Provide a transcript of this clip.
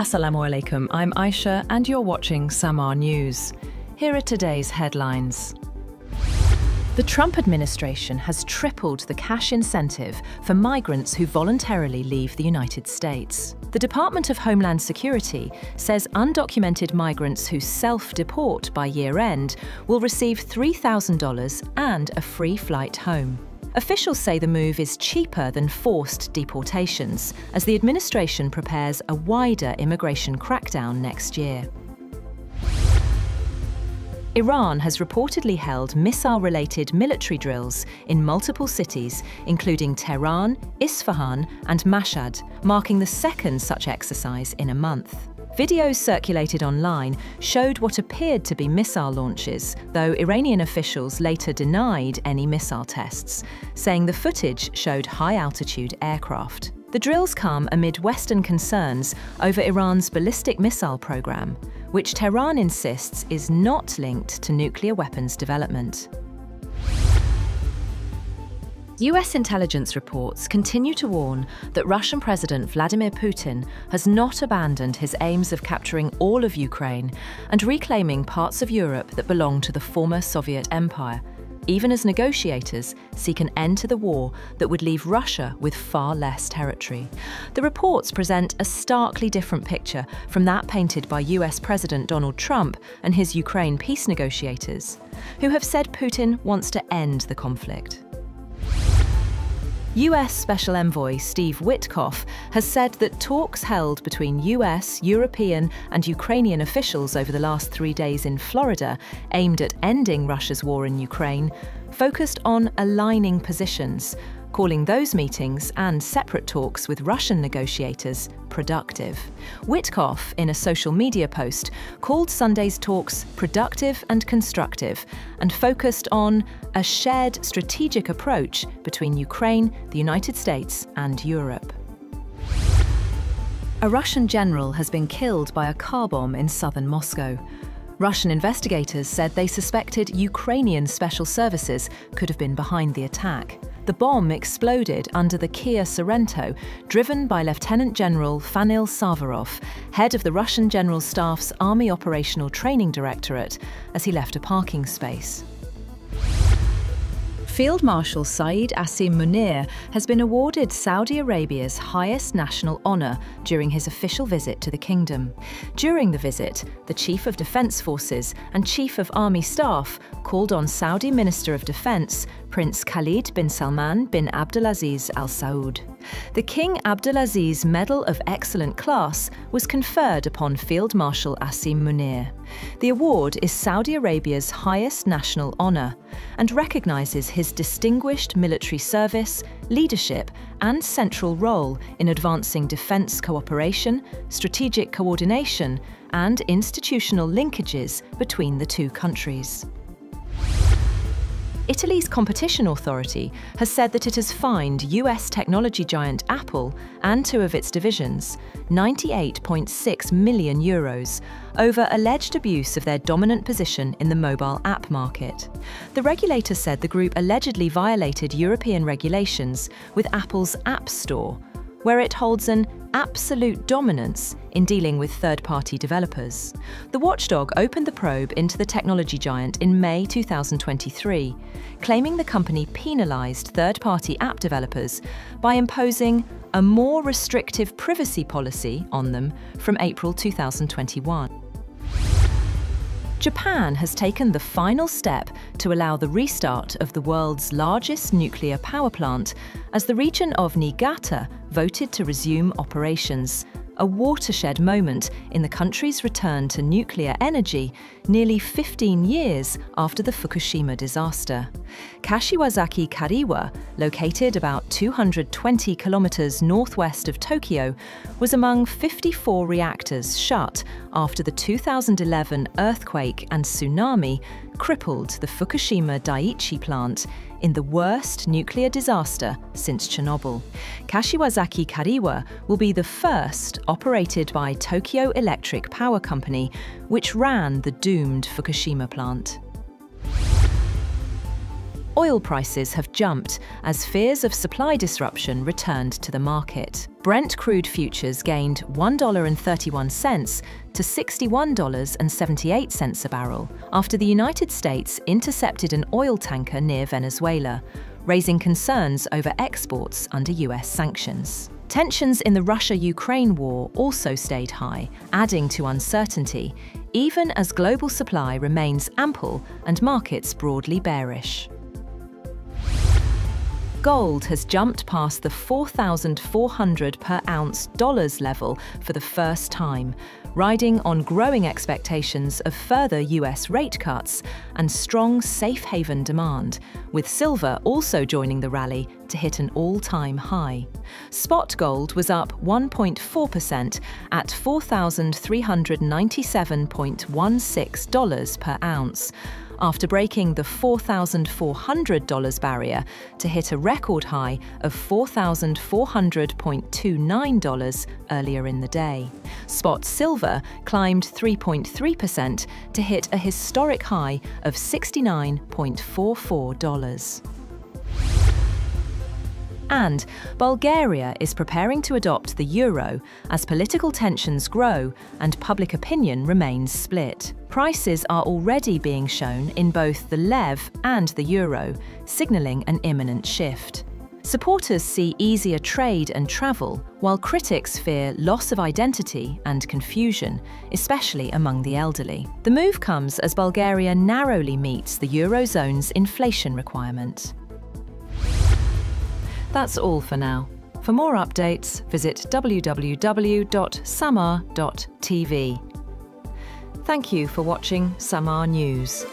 Assalamu alaikum, I'm Aisha and you're watching SAMAA News. Here are today's headlines. The Trump administration has tripled the cash incentive for migrants who voluntarily leave the United States. The Department of Homeland Security says undocumented migrants who self-deport by year-end will receive $3,000 and a free flight home. Officials say the move is cheaper than forced deportations, as the administration prepares a wider immigration crackdown next year. Iran has reportedly held missile-related military drills in multiple cities, including Tehran, Isfahan and Mashhad, marking the second such exercise in a month. Videos circulated online showed what appeared to be missile launches, though Iranian officials later denied any missile tests, saying the footage showed high-altitude aircraft. The drills come amid Western concerns over Iran's ballistic missile program, which Tehran insists is not linked to nuclear weapons development. US intelligence reports continue to warn that Russian President Vladimir Putin has not abandoned his aims of capturing all of Ukraine and reclaiming parts of Europe that belong to the former Soviet Empire, even as negotiators seek an end to the war that would leave Russia with far less territory. The reports present a starkly different picture from that painted by US President Donald Trump and his Ukraine peace negotiators, who have said Putin wants to end the conflict. US Special Envoy Steve Witkoff has said that talks held between US, European and Ukrainian officials over the last 3 days in Florida, aimed at ending Russia's war in Ukraine, focused on aligning positions, calling those meetings and separate talks with Russian negotiators productive. Witkoff, in a social media post, called Sunday's talks productive and constructive and focused on a shared strategic approach between Ukraine, the United States and Europe. A Russian general has been killed by a car bomb in southern Moscow. Russian investigators said they suspected Ukrainian special services could have been behind the attack. The bomb exploded under the Kia Sorento, driven by Lieutenant General Fanil Savarov, head of the Russian General Staff's Army Operational Training Directorate, as he left a parking space. Field Marshal Saeed Asim Munir has been awarded Saudi Arabia's highest national honour during his official visit to the kingdom. During the visit, the Chief of Defence Forces and Chief of Army Staff called on Saudi Minister of Defence, Prince Khalid bin Salman bin Abdulaziz Al Saud. The King Abdulaziz Medal of Excellent Class was conferred upon Field Marshal Asim Munir. The award is Saudi Arabia's highest national honour and recognises his distinguished military service, leadership and central role in advancing defence cooperation, strategic coordination and institutional linkages between the two countries. Italy's competition authority has said that it has fined US technology giant Apple and two of its divisions €98.6 million over alleged abuse of their dominant position in the mobile app market. The regulator said the group allegedly violated European regulations with Apple's App Store, where it holds an absolute dominance in dealing with third-party developers. The watchdog opened the probe into the technology giant in May 2023, claiming the company penalised third-party app developers by imposing a more restrictive privacy policy on them from April 2021. Japan has taken the final step to allow the restart of the world's largest nuclear power plant as the region of Niigata voted to resume operations, a watershed moment in the country's return to nuclear energy nearly 15 years after the Fukushima disaster. Kashiwazaki Kariwa, located about 220 kilometers northwest of Tokyo, was among 54 reactors shut after the 2011 earthquake and tsunami crippled the Fukushima Daiichi plant in the worst nuclear disaster since Chernobyl. Kashiwazaki Kariwa will be the first operated by Tokyo Electric Power Company, which ran the doomed Fukushima plant. oil prices have jumped as fears of supply disruption returned to the market. Brent crude futures gained $1.31 to $61.78 a barrel after the United States intercepted an oil tanker near Venezuela, raising concerns over exports under US sanctions. Tensions in the Russia-Ukraine war also stayed high, adding to uncertainty, even as global supply remains ample and markets broadly bearish. Gold has jumped past the $4,400 per ounce dollars level for the first time, riding on growing expectations of further US rate cuts and strong safe haven demand, with silver also joining the rally to hit an all-time high. Spot gold was up 1.4% at $4,397.16 per ounce, after breaking the $4,400 barrier to hit a record high of $4,400.29 earlier in the day. Spot silver climbed 3.3% to hit a historic high of $69.44. And Bulgaria is preparing to adopt the euro as political tensions grow and public opinion remains split. Prices are already being shown in both the lev and the euro, signalling an imminent shift. Supporters see easier trade and travel, while critics fear loss of identity and confusion, especially among the elderly. The move comes as Bulgaria narrowly meets the Eurozone's inflation requirement. That's all for now. For more updates, visit www.samaa.tv. Thank you for watching SAMAA News.